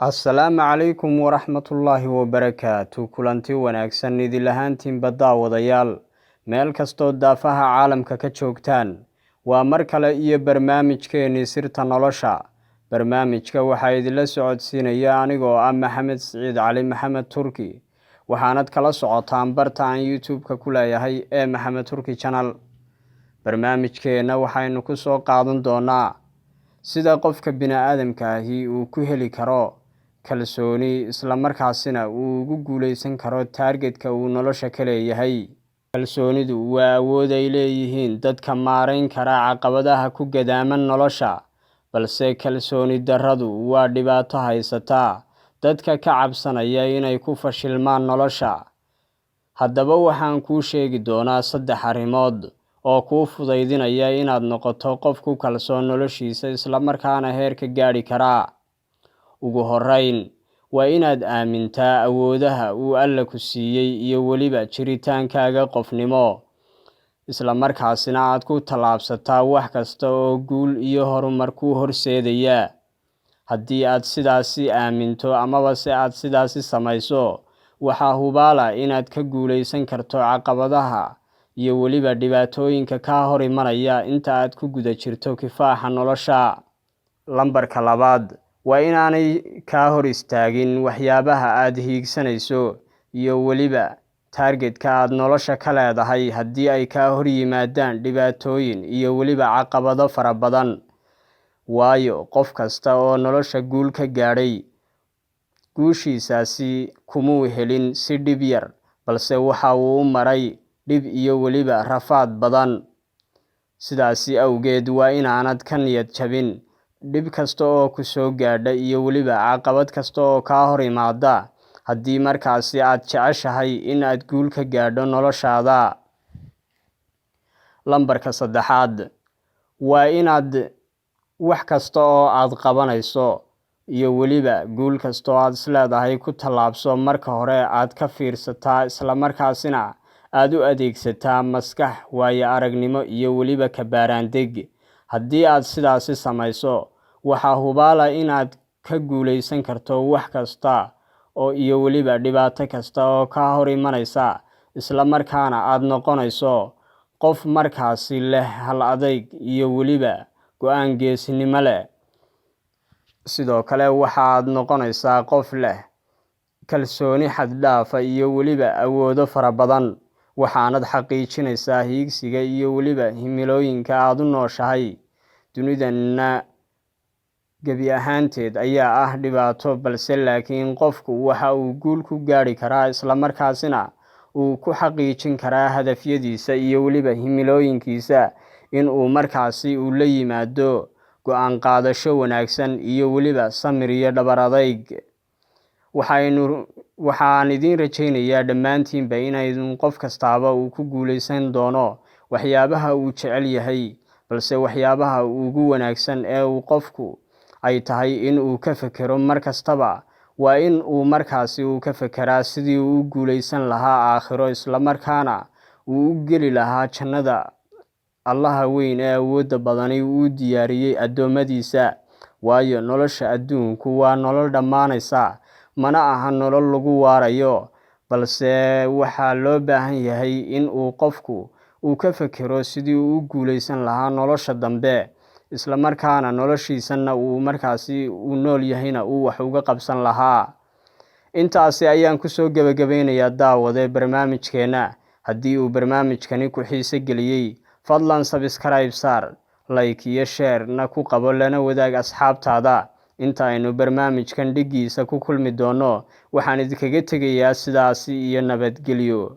Assalaamu calaykum waraxmatullaahi wabarakaatu. Kulanti wanaagsan idil ahaantiinba daawadayaal meel kastoo daafaha caalamka ka joogtaan. Waa mar kale iyo barnaamijkeennii Sirta Nolosha. Barnaamijka waxaa idinla socodsiinaya anigoo ah Maxamed Siciid Cali Maxamed Turki. Waxaanad kala socotaan barta aan YouTube-ka ku leeyahay ee Maxamed Turki Channel. Barnaamijkeena waxaynu ku soo qaadan doonaa sida qofka bini'aadamka ahi uu ku heli karo kalsooni isla markaasina uu ugu guuleysan karo targetka uu nolosha ka leeyahay. Kalsoonidu waa awood ay leeyihiin dadka maareyn kara caqabadaha ku gadaaman nolosha, balse kalsooni darradu waa dhibaato haysata dadka ka cabsanaya inay ku fashilmaan nolosha. Haddaba waxaan kuu sheegi doonaa 3 arrimood oo kuu fudaydinaya inaad noqoto qof ku kalsoon noloshiisa isla markaana heer ka gaari kara. Ugu horreyn, waa inaad aamintaa awoodaha uu Alle ku siiyey iyo weliba jiritaankaaga qofnimo, isla markaasina aad ku tallaabsataa wax kasta oo guul iyo horumar kuu horseedaya. Haddii aad sidaasi aaminto amaba se aad sidaasi samayso, waxaa hubaala inaad ka guuleysan karto caqabadaha iyo weliba dhibaatooyinka kaa hor imanaya inta aad ku guda jirto kifaaxa nolosha. Lambarka 2, waa inaanay kaa hor istaagin waxyaabaha aad hiigsanayso iyo weliba targetka aad nolosha ka leedahay haddii ay kaa hor yimaadaan dhibaatooyin iyo weliba caqabado fara badan. Waayo qof kasta oo nolosha guul ka gaadhay, guushiisaasi kumuu helin si dhib yar, balse waxa uu u maray dhib iyo weliba rafaad badan. Sidaasi awgeed waa inaanad ka niyad jabin dhib kasta oo ku soo gaadha iyo weliba caqabad kasta oo kaa hor imaada haddii markaasi aad jeceshahay in aad guul ka gaadho noloshaada. Lambarka 3, waa inaad wax kasta oo aad qabanayso iyo weliba guul kasta oo aad isleedahay ku tallaabso marka hore aad ka fiirsataa isla markaasina aad u adeegsataa maskax, waayo aragnimo iyo weliba kabaaraandeg. Haddii aad sidaasi samayso, waxaa hubaala inaad ka guuleysan karto wax kasta oo iyo weliba dhibaato kasta oo kaa hor imanaysa, isla markaana aad noqonayso qof markaasi leh hal adayg iyo weliba go'aan geesinimo leh. Sidoo kale waxaad noqonaysaa qof leh kalsooni xad dhaaf ah iyo weliba awoodo fara badan, waxaanad xaqiijinaysaa hiigsiga iyo weliba himilooyinka aad u nooshahay. Dunidana gebi ahaanteed ayaa ah dhibaato, balse laakiin qofku waxa uu guul ku gaari karaa isla markaasina uu ku xaqiijin karaa hadafyadiisa iyo weliba himilooyinkiisa in uu markaasi uu la yimaado go'aan qaadasho wanaagsan iyo weliba samir iyo dhabar adayg. Waxaan idin rajaynayaa dhammaantiinba inaydun qof kastaaba uu ku guuleysan doono waxyaabaha uu jecel yahay, balse waxyaabaha ugu wanaagsan ee uu qofku ay tahay in uu ka fekero mar kastaba waa in uu markaasi uu ka fekeraa sidii uu u guuleysan lahaa aakhiro, isla markaana uu u geli lahaa jannada Allaha weyn ee awoodda badani uu diyaariyey addoommadiisa. Waayo nolosha adduunku waa nolol dhammaanaysa, mana aha nolol lagu waarayo, balse waxaa loo baahan yahay in uu qofku uu ka fekero sidii uu u guuleysan lahaa nolosha dambe, isla markaana noloshiisana uu markaasi uu nool yahayna uu wax uga qabsan lahaa. Intaasi ayaan kusoo gabagabeynayaa daawade barnaamijkeena. Haddii uu barnaamijkani ku xiiso geliyey, fadlan subscribe saar, like iyo share na ku qabo lana wadaag asxaabtaada. Inta aynu barnaamijkan dhigiisa ku kulmi doono, waxaan idinkaga tegayaa sidaasi iyo nabadgelyo.